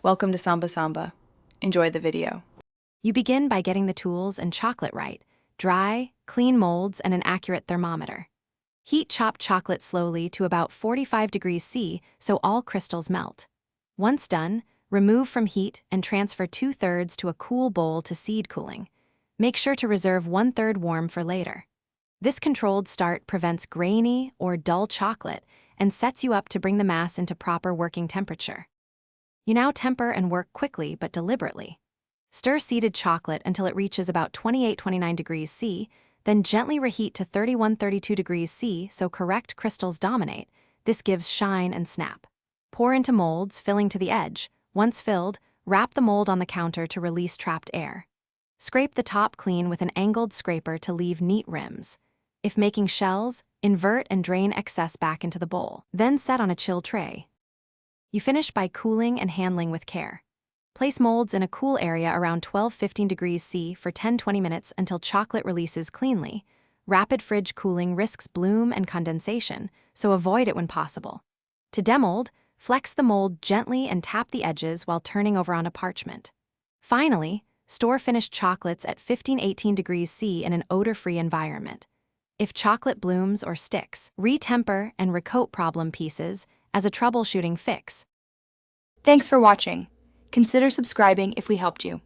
Welcome to Samba Samba. Enjoy the video. You begin by getting the tools and chocolate right: dry, clean molds, and an accurate thermometer. Heat chopped chocolate slowly to about 45 degrees C so all crystals melt. Once done, remove from heat and transfer 2/3 to a cool bowl to seed cooling. Make sure to reserve 1/3 warm for later. This controlled start prevents grainy or dull chocolate and sets you up to bring the mass into proper working temperature. You now temper and work quickly but deliberately. Stir seeded chocolate until it reaches about 28-29 degrees C, then gently reheat to 31-32 degrees C so correct crystals dominate. This gives shine and snap. Pour into molds, filling to the edge. Once filled, wrap the mold on the counter to release trapped air. Scrape the top clean with an angled scraper to leave neat rims. If making shells, invert and drain excess back into the bowl. Then set on a chill tray. You finish by cooling and handling with care. Place molds in a cool area around 12-15 degrees C for 10-20 minutes until chocolate releases cleanly. Rapid fridge cooling risks bloom and condensation, so avoid it when possible. To demold, flex the mold gently and tap the edges while turning over on a parchment. Finally, store finished chocolates at 15-18 degrees C in an odor-free environment. If chocolate blooms or sticks, retemper and recoat problem pieces as a troubleshooting fix. Thanks for watching. Consider subscribing if we helped you.